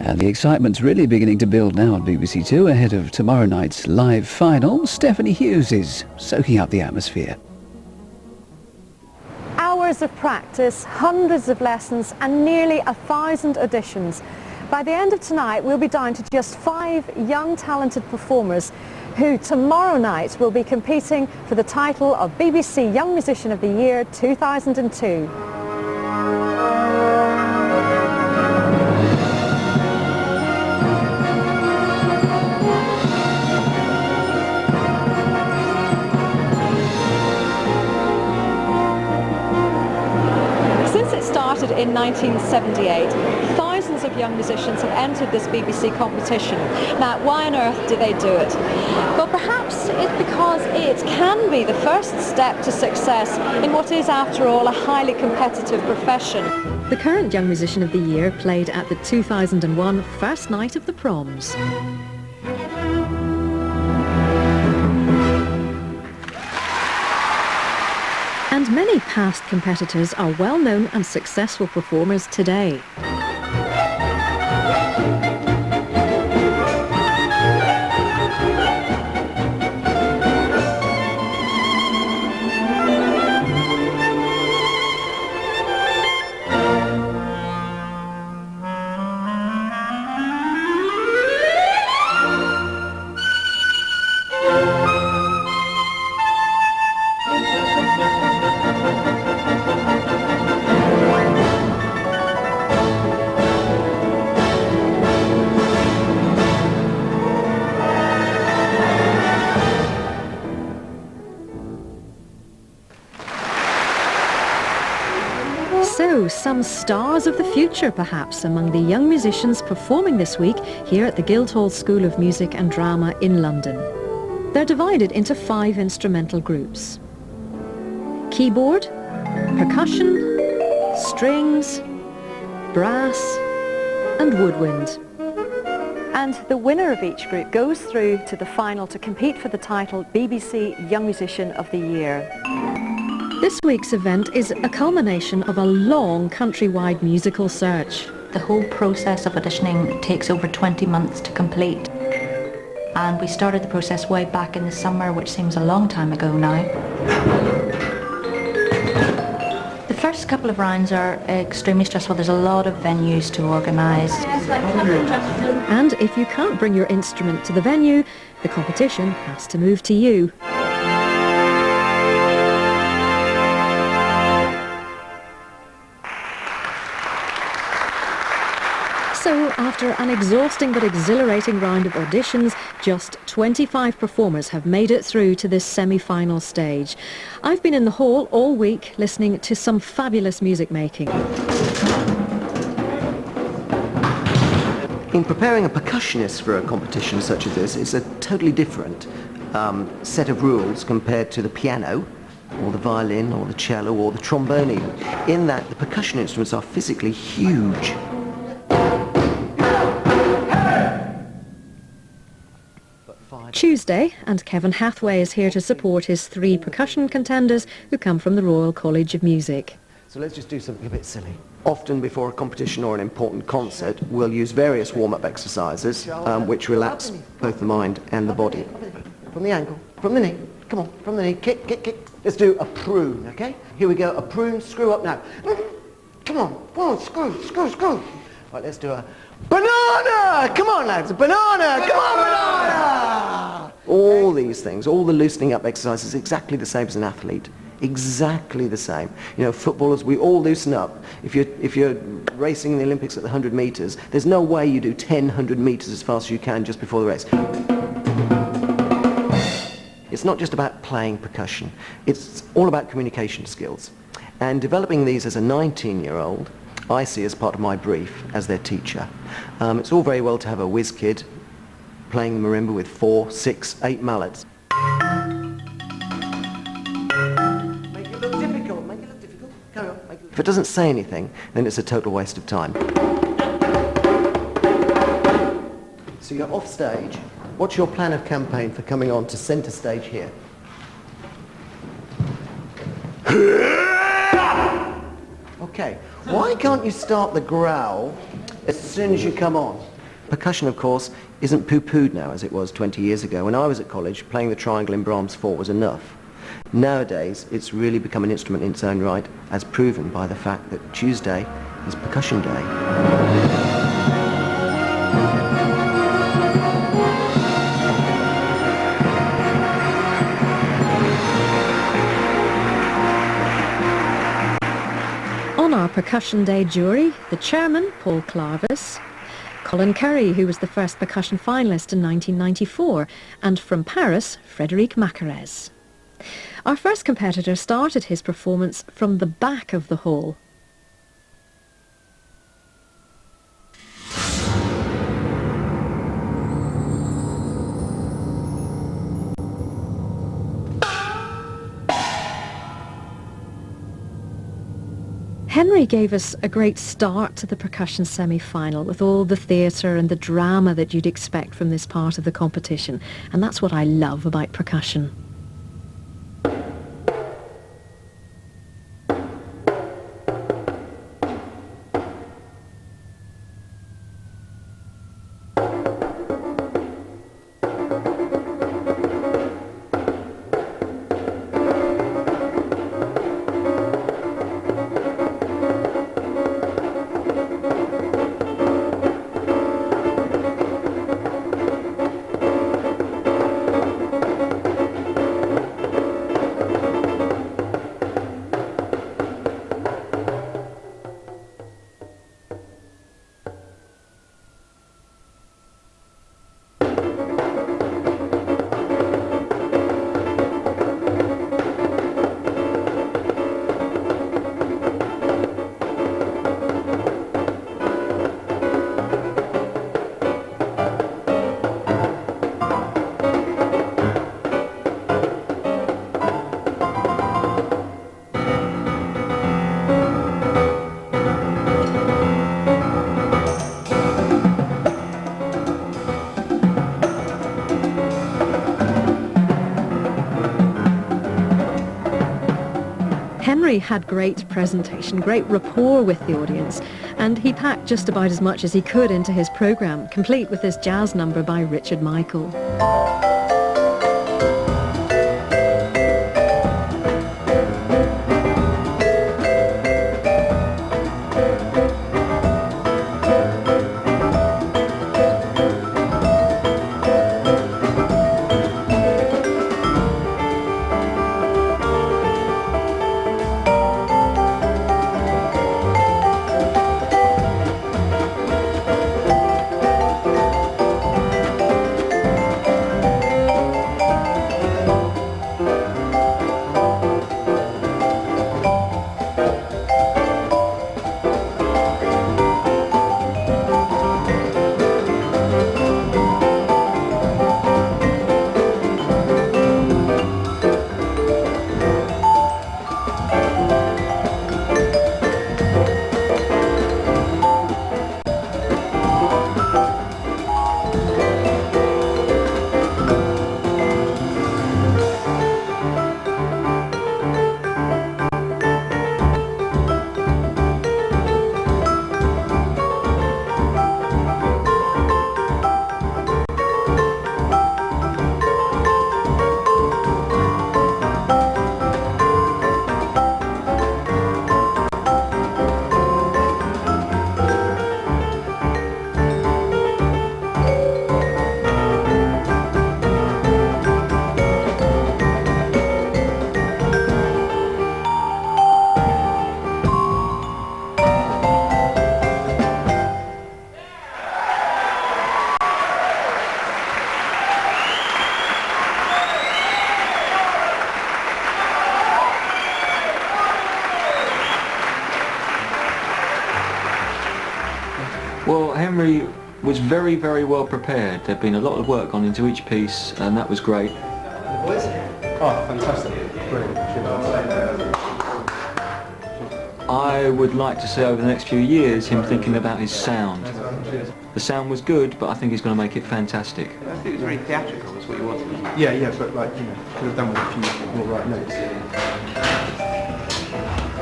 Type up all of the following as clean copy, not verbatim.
And the excitement's really beginning to build now on BBC Two ahead of tomorrow night's live final. Stephanie Hughes is soaking up the atmosphere. Hours of practice, hundreds of lessons and nearly 1,000 auditions. By the end of tonight we'll be down to just 5 young talented performers who tomorrow night will be competing for the title of BBC Young Musician of the Year 2002. In 1978, thousands of young musicians have entered this BBC competition. Now, why on earth do they do it? Well, perhaps it's because it can be the first step to success in what is, after all, a highly competitive profession. The current Young Musician of the Year played at the 2001 first night of the proms. And many past competitors are well-known and successful performers today. So, some stars of the future perhaps among the young musicians performing this week here at the Guildhall School of Music and Drama in London. They're divided into 5 instrumental groups: keyboard, percussion, strings, brass and woodwind. And the winner of each group goes through to the final to compete for the title BBC Young Musician of the Year. This week's event is a culmination of a long countrywide musical search. The whole process of auditioning takes over 20 months to complete. And we started the process way back in the summer, which seems a long time ago now. The first couple of rounds are extremely stressful. There's a lot of venues to organise. And if you can't bring your instrument to the venue, the competition has to move to you. So, after an exhausting but exhilarating round of auditions, just 25 performers have made it through to this semi-final stage. I've been in the hall all week listening to some fabulous music making. In preparing a percussionist for a competition such as this, it's a totally different set of rules compared to the piano, or the violin, or the cello, or the trombone even, in that the percussion instruments are physically huge. Tuesday, and Kevin Hathaway is here to support his 3 percussion contenders who come from the Royal College of Music. So let's just do something a bit silly. Often before a competition or an important concert, we'll use various warm-up exercises which relax both the mind and the body. From the ankle, from the knee, come on, from the knee, kick, kick, kick. Let's do a prune, okay? Here we go, a prune, screw up now. Come on, screw, screw, screw. Right, let's do a banana! Come on, lads, a banana! Come on, banana! All these things, all the loosening up exercises, exactly the same as an athlete. Exactly the same. You know, footballers, we all loosen up. If you're racing in the Olympics at the 100 metres, there's no way you do 100 metres as fast as you can just before the race. It's not just about playing percussion. It's all about communication skills. And developing these as a 19-year-old, I see as part of my brief as their teacher. It's all very well to have a whiz kid playing the marimba with 4, 6, 8 mallets. Make it look difficult, make it look difficult. Carry on. If it doesn't say anything, then it's a total waste of time. So you're off stage. What's your plan of campaign for coming on to centre stage here? Okay, why can't you start the growl as soon as you come on? Percussion, of course, isn't poo-pooed now as it was 20 years ago. When I was at college, playing the triangle in Brahms 4 was enough. Nowadays, it's really become an instrument in its own right, as proven by the fact that Tuesday is percussion day. On our Percussion Day jury, the chairman, Paul Clarvis, Colin Curry, who was the first percussion finalist in 1994, and from Paris, Frédéric Macarez. Our first competitor started his performance from the back of the hall. Henry gave us a great start to the percussion semi-final with all the theatre and the drama that you'd expect from this part of the competition, and that's what I love about percussion. Henry had great presentation, great rapport with the audience, and he packed just about as much as he could into his programme, complete with this jazz number by Richard Michael. Well, Henry was very, very well prepared. There'd been a lot of work gone into each piece, and that was great. Oh, fantastic. Brilliant. I would like to see over the next few years him thinking about his sound. The sound was good, but I think he's going to make it fantastic. I think it was very theatrical, that's what you wanted. Yeah, but like, you know, could have done with a few more right notes.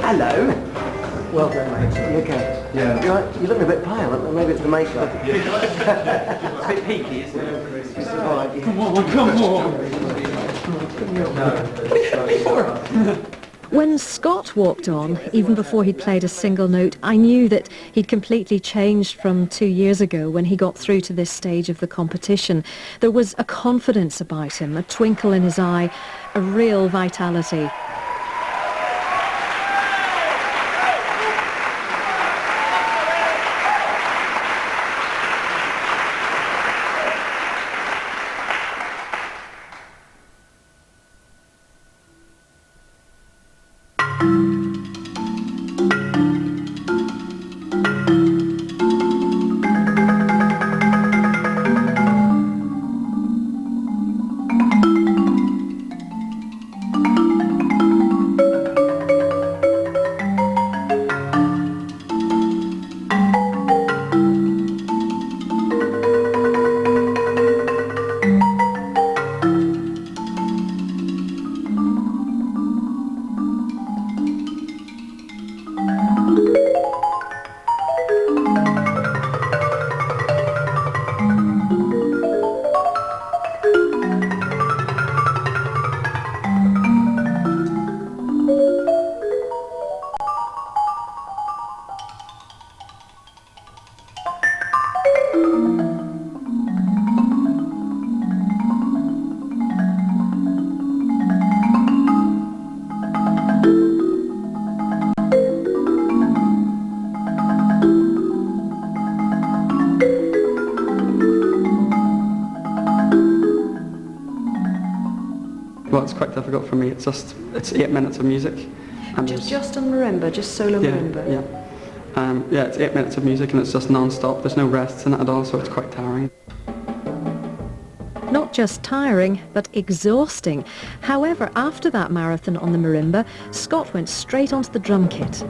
Hello. Well done, mate. You okay? Yeah. You're right. You're looking a bit pale. Maybe it's the makeup. It's a bit peaky, isn't it? All right, yeah. Come on. When Scott walked on, even before he'd played a single note, I knew that he'd completely changed from 2 years ago when he got through to this stage of the competition. There was a confidence about him, a twinkle in his eye, a real vitality. Well, it's quite difficult for me. It's 8 minutes of music. And Just on marimba, just solo marimba? Yeah, it's 8 minutes of music and it's just non-stop. There's no rests in it at all, so it's quite tiring. Not just tiring, but exhausting. However, after that marathon on the marimba, Scott went straight onto the drum kit.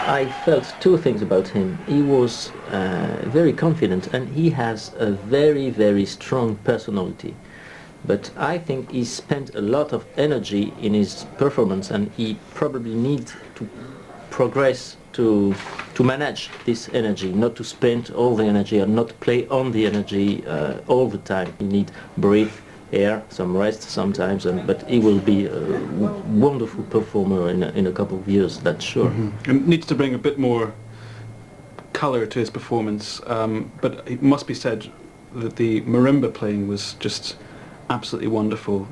I felt two things about him. He was very confident and he has a very, very strong personality. But I think he spent a lot of energy in his performance and he probably needs to progress to manage this energy, not to spend all the energy and not play on the energy all the time. He needs breathe, air, some rest sometimes, but he will be a wonderful performer in a couple of years, that's sure. Mm-hmm. And needs to bring a bit more colour to his performance, but it must be said that the marimba playing was just absolutely wonderful.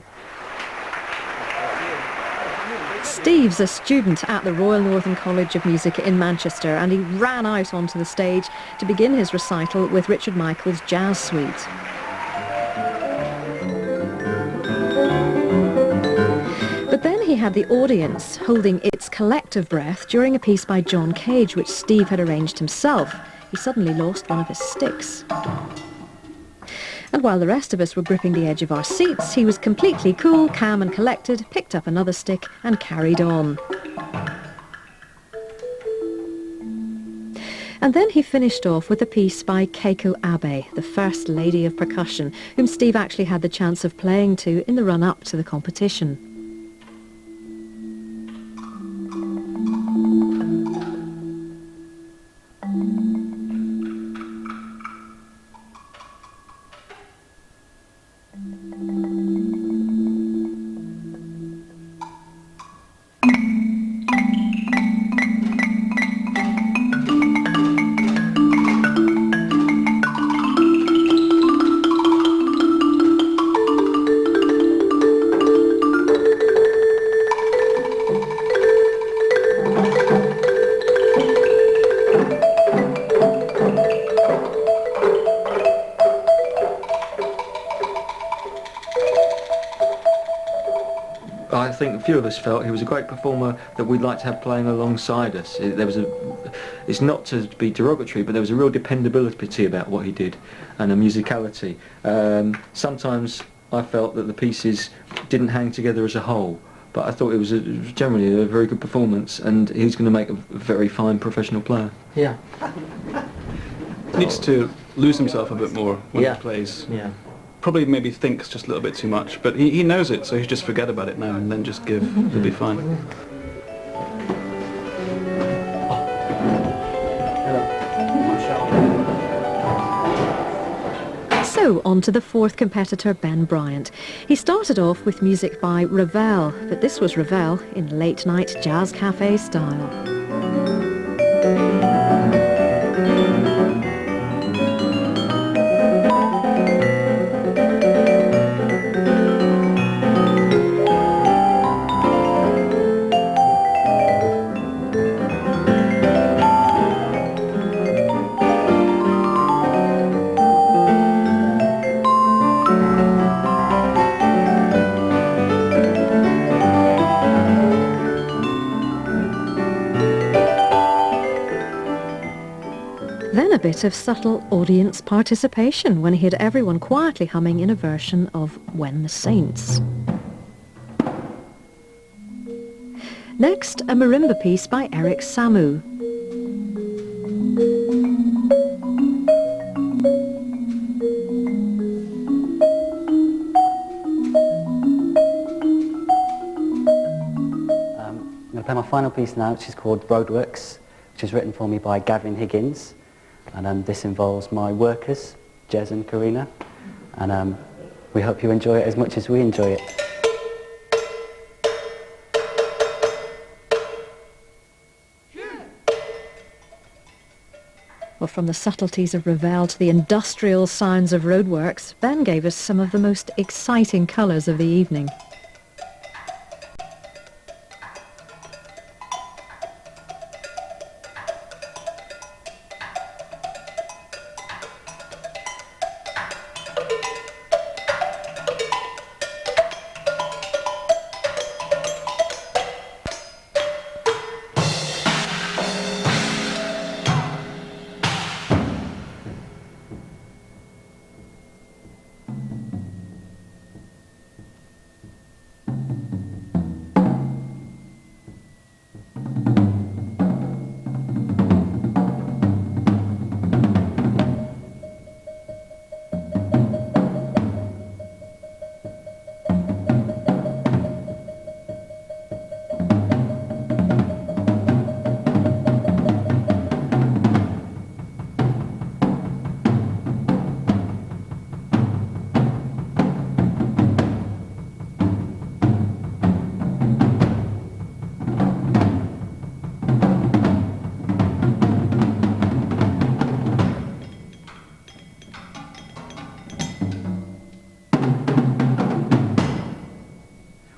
Steve's a student at the Royal Northern College of Music in Manchester, and he ran out onto the stage to begin his recital with Richard Michael's Jazz Suite. But then he had the audience holding its collective breath during a piece by John Cage, which Steve had arranged himself. He suddenly lost one of his sticks. And while the rest of us were gripping the edge of our seats, he was completely cool, calm and collected, picked up another stick and carried on. And then he finished off with a piece by Keiko Abe, the First Lady of Percussion, whom Steve actually had the chance of playing to in the run-up to the competition. I think a few of us felt he was a great performer that we'd like to have playing alongside us. It's not to be derogatory, but there was a real dependability about what he did and a musicality. Sometimes I felt that the pieces didn't hang together as a whole, but I thought it was generally a very good performance, and he's going to make a very fine professional player. Yeah. He needs to lose himself a bit more when Yeah. he plays. Yeah. Probably maybe thinks just a little bit too much, but he knows it, so he just forget about it now and then just give. He'll be fine. So, on to the fourth competitor, Ben Bryant. He started off with music by Ravel, but this was Ravel in late-night jazz cafe style. Then a bit of subtle audience participation when he had everyone quietly humming in a version of When the Saints. Next, a marimba piece by Eric Samu. I'm going to play my final piece now, which is called Roadworks, which is written for me by Gavin Higgins. And this involves my workers, Jez and Karina. And we hope you enjoy it as much as we enjoy it. Well, from the subtleties of Ravel to the industrial sounds of Roadworks, Ben gave us some of the most exciting colours of the evening.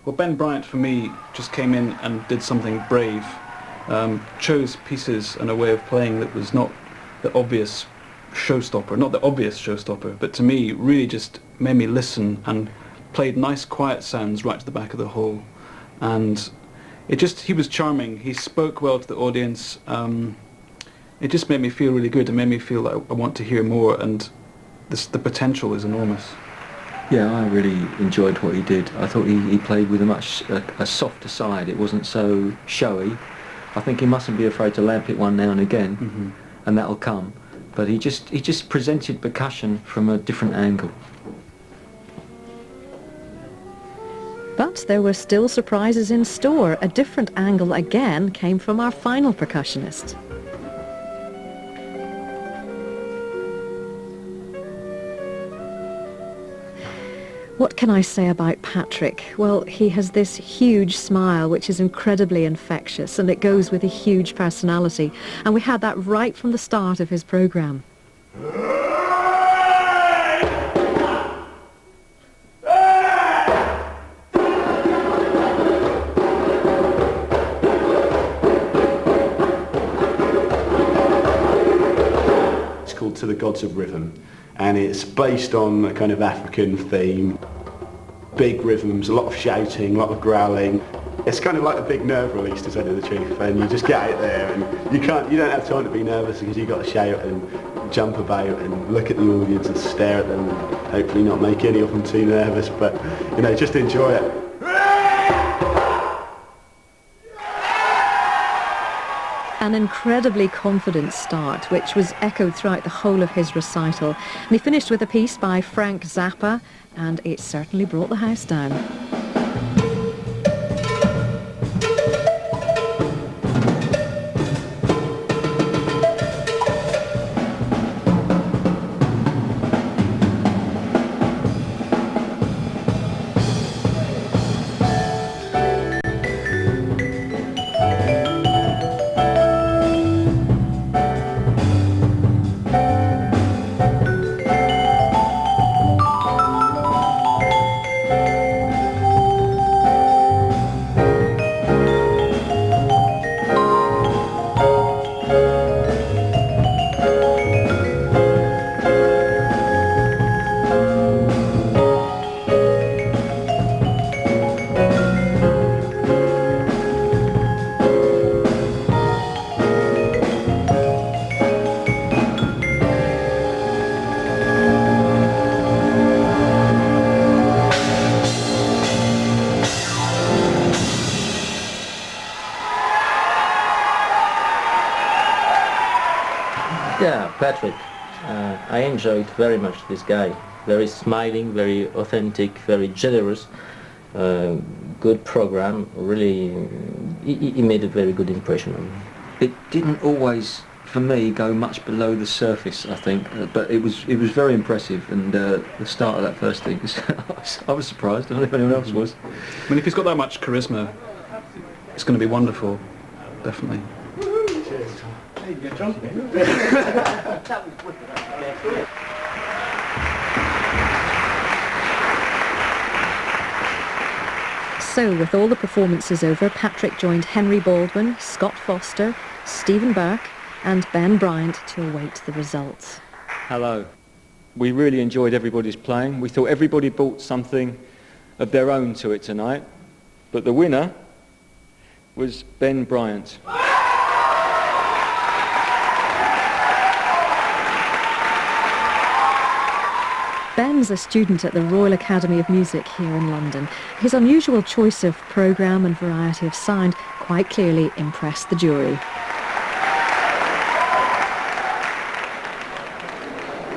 Well, Ben Bryant for me just came in and did something brave. Chose pieces and a way of playing that was not the obvious showstopper, but to me really just made me listen and played nice quiet sounds right to the back of the hall. And he was charming. He spoke well to the audience. It just made me feel really good. It made me feel like I want to hear more, and the potential is enormous. Yeah, I really enjoyed what he did. I thought he played with a softer side. It wasn't so showy. I think he mustn't be afraid to lamp it one now and again, and that'll come. But he just presented percussion from a different angle. But there were still surprises in store. A different angle again came from our final percussionist. What can I say about Patrick? Well, he has this huge smile which is incredibly infectious, and it goes with a huge personality. And we had that right from the start of his programme. It's called To the Gods of Rhythm, and it's based on a kind of African theme. big rhythms, a lot of shouting, a lot of growling. It's kind of like a big nerve release, to tell you the truth, and you just get out there and you don't have time to be nervous because you've got to shout and jump about and look at the audience and stare at them and hopefully not make any of them too nervous, but just enjoy it. An incredibly confident start, which was echoed throughout the whole of his recital. And he finished with a piece by Frank Zappa, and it certainly brought the house down. Yeah, Patrick. I enjoyed very much this guy. Very smiling, very authentic, very generous. Good program. Really, he made a very good impression on me. It didn't always, for me, go much below the surface, I think, but it was very impressive. And the start of that first thing, I was surprised. I don't know if anyone else was. I mean, if he's got that much charisma, it's going to be wonderful, definitely. Hey, you John. So, with all the performances over, Patrick joined Henry Baldwin, Scott Foster, Stephen Burke and Ben Bryant to await the results. Hello. We really enjoyed everybody's playing. We thought everybody brought something of their own to it tonight, but the winner was Ben Bryant. Ben's a student at the Royal Academy of Music here in London. His unusual choice of programme and variety of sound quite clearly impressed the jury.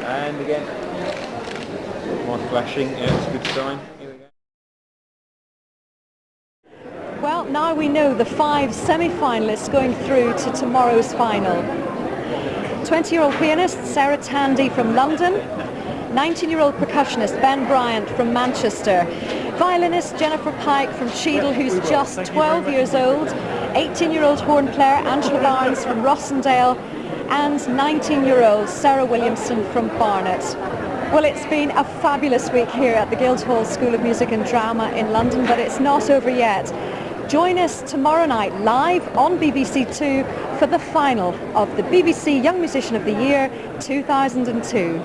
And again, more flashing, yeah, it's a good sign. Here we go. Well, now we know the 5 semi-finalists going through to tomorrow's final. 20-year-old pianist Sarah Tandy from London, 19-year-old percussionist Ben Bryant from Manchester, violinist Jennifer Pike from Cheadle, who's just 12 years old, 18-year-old horn player Angela Barnes from Rossendale, and 19-year-old Sarah Williamson from Barnet. Well, it's been a fabulous week here at the Guildhall School of Music and Drama in London, but it's not over yet. Join us tomorrow night live on BBC Two for the final of the BBC Young Musician of the Year 2002.